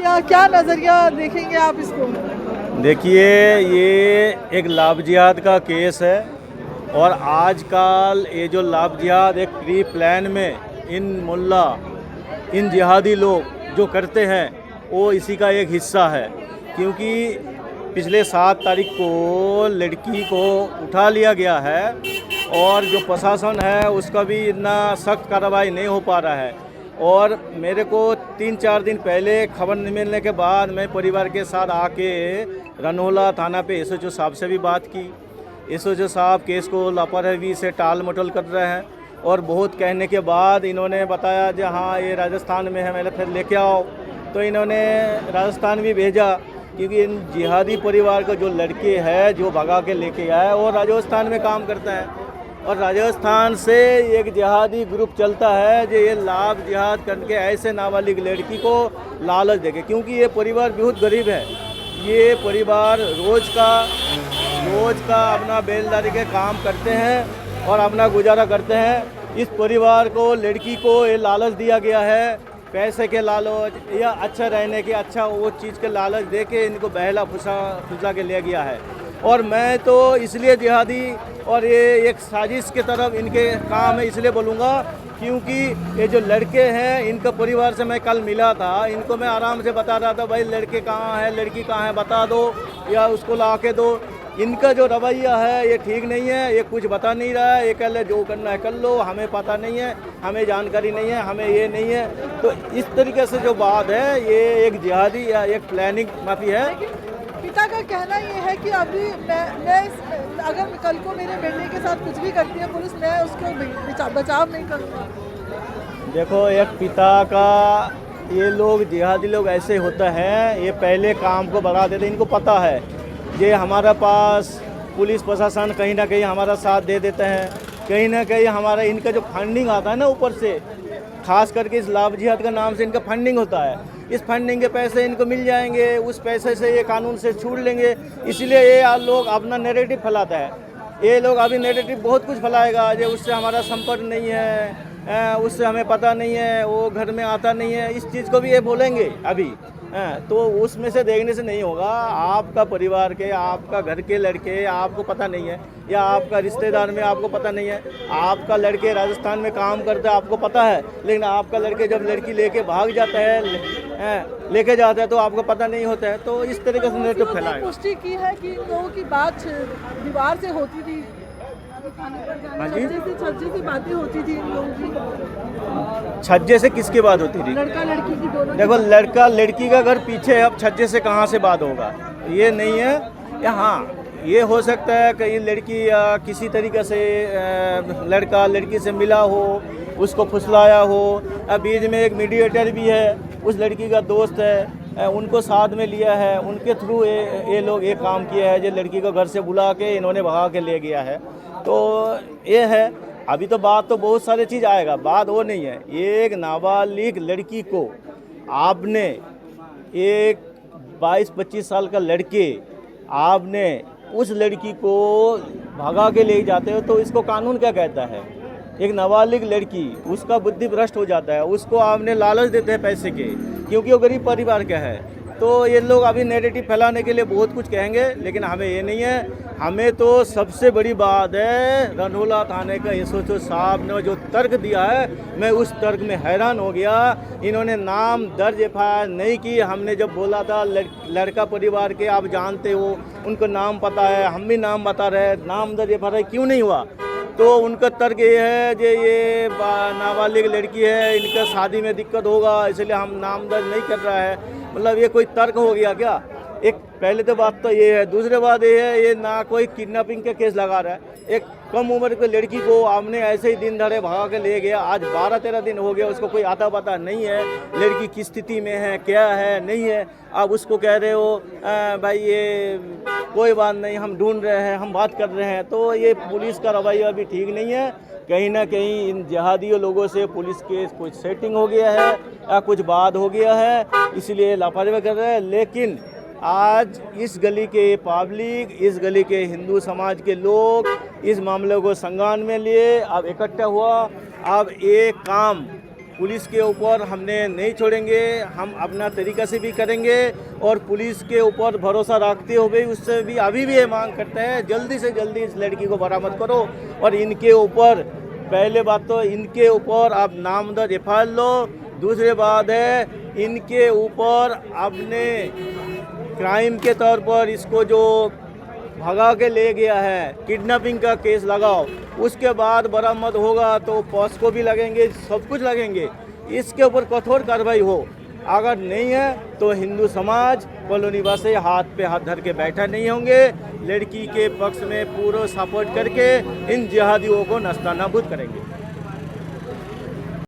क्या क्या नजरिया देखेंगे आप इसको? देखिए, ये एक लाभ जिहाद का केस है और आजकल ये जो लाभ जिहाद एक प्री प्लान में इन मुल्ला इन जिहादी लोग जो करते हैं वो इसी का एक हिस्सा है। क्योंकि पिछले 7 तारीख को लड़की को उठा लिया गया है और जो प्रशासन है उसका भी इतना सख्त कार्रवाई नहीं हो पा रहा है। और मेरे को 3-4 दिन पहले खबर मिलने के बाद मैं परिवार के साथ आके रनोला थाना पे एसएचओ साहब से भी बात की। एसएचओ साहब केस को लापरवाही से टाल मटोल कर रहे हैं और बहुत कहने के बाद इन्होंने बताया कि हाँ ये राजस्थान में है, मैंने फिर लेके आओ। तो इन्होंने राजस्थान भी भेजा क्योंकि इन जिहादी परिवार का जो लड़के हैं जो भगा के लेके आए वो राजस्थान में काम करता है और राजस्थान से एक जिहादी ग्रुप चलता है जो ये लाभ जिहाद करके ऐसे नाबालिग लड़की को लालच देके, क्योंकि ये परिवार बहुत गरीब है। ये परिवार रोज़ का अपना बेलदारी के काम करते हैं और अपना गुजारा करते हैं। इस परिवार को लड़की को ये लालच दिया गया है, पैसे के लालच या अच्छा रहने के अच्छा वो चीज़ के लालच दे के इनको बहला फुसला के ले गया है। और मैं तो इसलिए जिहादी और ये एक साजिश की तरफ इनके काम है इसलिए बोलूँगा क्योंकि ये जो लड़के हैं इनका परिवार से मैं कल मिला था, इनको मैं आराम से बता रहा था भाई लड़के कहाँ है, लड़की कहाँ है बता दो या उसको ला के दो। इनका जो रवैया है ये ठीक नहीं है, ये कुछ बता नहीं रहा है, ये कह ले जो करना है कर लो, हमें पता नहीं है, हमें जानकारी नहीं है, हमें ये नहीं है। तो इस तरीके से जो बात है ये एक जिहादी या एक प्लानिंग माफी है। पिता का कहना ये है कि अभी मैं अगर कल को मेरे बेटे के साथ कुछ भी करती है पुलिस, मैं उसको बचाव नहीं करूँगा। देखो, एक पिता का ये लोग जिहादी लोग ऐसे होता है, ये पहले काम को बढ़ा देते, इनको पता है ये हमारा पास पुलिस प्रशासन कहीं ना कहीं हमारा साथ दे देते हैं, कहीं ना कहीं हमारा इनका जो फंडिंग आता है ना ऊपर से, खास करके इस लाभ जिहाद का नाम से इनका फंडिंग होता है, इस फंडिंग के पैसे इनको मिल जाएंगे, उस पैसे से ये कानून से छूट लेंगे। इसलिए ये लोग अपना नैरेटिव फैलाता है। ये लोग अभी नैरेटिव बहुत कुछ फैलाएगा जो उससे हमारा संपर्क नहीं है, उससे हमें पता नहीं है, वो घर में आता नहीं है, इस चीज़ को भी ये बोलेंगे अभी। तो उसमें से देखने से नहीं होगा। आपका परिवार के, आपका घर के लड़के आपको पता नहीं है या आपका रिश्तेदार में आपको पता नहीं है, आपका लड़के राजस्थान में काम करता है आपको पता है, लेकिन आपका लड़के जब लड़की लेके भाग जाता है, लेके जाता है तो आपको पता नहीं होता है। तो इस तरीके से नेगेटिव फैलाएगा। पुष्टि की है कि इन लोगों की बात दीवार से होती थी, छज्जे से बातें होती थी इन लोगों की। छज्जे से किसकी बात होती थी? लड़का लड़की की दोनों। देखो, लड़का लड़की का घर पीछे है, अब छज्जे से कहाँ से बात होगा, ये नहीं है। या हाँ, ये हो सकता है कि लड़की या किसी तरीके से लड़का लड़की से मिला हो, उसको फुसलाया हो। बीच में एक मीडिएटर भी है, उस लड़की का दोस्त है, उनको साथ में लिया है, उनके थ्रू ये लोग ये काम किया है जो लड़की को घर से बुला के इन्होंने भगा के ले गया है। तो ये है। अभी तो बात तो बहुत सारी चीज़ आएगा, बात वो नहीं है। एक नाबालिग लड़की को आपने, एक 22-25 साल का लड़के आपने उस लड़की को भगा के ले जाते हो तो इसको कानून क्या कहता है? एक नाबालिग लड़की, उसका बुद्धि भ्रष्ट हो जाता है, उसको आपने लालच देते हैं पैसे के, क्योंकि वो गरीब परिवार का है। तो ये लोग अभी नैरेटिव फैलाने के लिए बहुत कुछ कहेंगे, लेकिन हमें ये नहीं है। हमें तो सबसे बड़ी बात है रनोला थाने का एसएचओ साहब ने जो तर्क दिया है, मैं उस तर्क में हैरान हो गया। इन्होंने नाम दर्ज एफआईआर नहीं की। हमने जब बोला था लड़का परिवार के आप जानते हो, उनको नाम पता है, हम भी नाम बता रहे हैं, नाम दर्ज एफआईआर क्यों नहीं हुआ? तो उनका तर्क ये है कि ये नाबालिग लड़की है, इनका शादी में दिक्कत होगा इसलिए हम नाम दर्ज नहीं कर रहा है। मतलब ये कोई तर्क हो गया क्या? एक पहले तो बात तो ये है। दूसरी बात ये है, ये ना कोई किडनैपिंग के केस लगा रहा है। एक कम उम्र की लड़की को आपने ऐसे ही दिन धड़े भगा के ले गया। आज 12-13 दिन हो गया, उसको कोई आता पता नहीं है लड़की किस स्थिति में है, क्या है, नहीं है। आप उसको कह रहे हो भाई ये कोई बात नहीं, हम ढूंढ रहे हैं, हम बात कर रहे हैं। तो ये पुलिस का रवैया भी ठीक नहीं है। कहीं ना कहीं इन जिहादी लोगों से पुलिस के कुछ सेटिंग हो गया है या कुछ बात हो गया है, इसलिए लापरवाही कर रहे हैं। लेकिन आज इस गली के पब्लिक, इस गली के हिंदू समाज के लोग इस मामले को संज्ञान में लिए अब इकट्ठा हुआ। अब एक काम पुलिस के ऊपर हमने नहीं छोड़ेंगे, हम अपना तरीका से भी करेंगे और पुलिस के ऊपर भरोसा रखते हुए उससे भी अभी भी ये मांग करते हैं जल्दी से जल्दी इस लड़की को बरामद करो और इनके ऊपर पहले बात तो इनके ऊपर आप नामजद एफआईआर लो, दूसरी बात है इनके ऊपर आपने क्राइम के तौर पर इसको जो भगा के ले गया है किडनैपिंग का केस लगाओ, उसके बाद बरामद होगा तो पॉस्को भी लगेंगे, सब कुछ लगेंगे, इसके ऊपर कठोर कार्रवाई हो। अगर नहीं है तो हिंदू समाज कॉलोनी वासी हाथ पे हाथ धर के बैठा नहीं होंगे, लड़की के पक्ष में पूरा सपोर्ट करके इन जिहादियों को नस्तानाबूद करेंगे।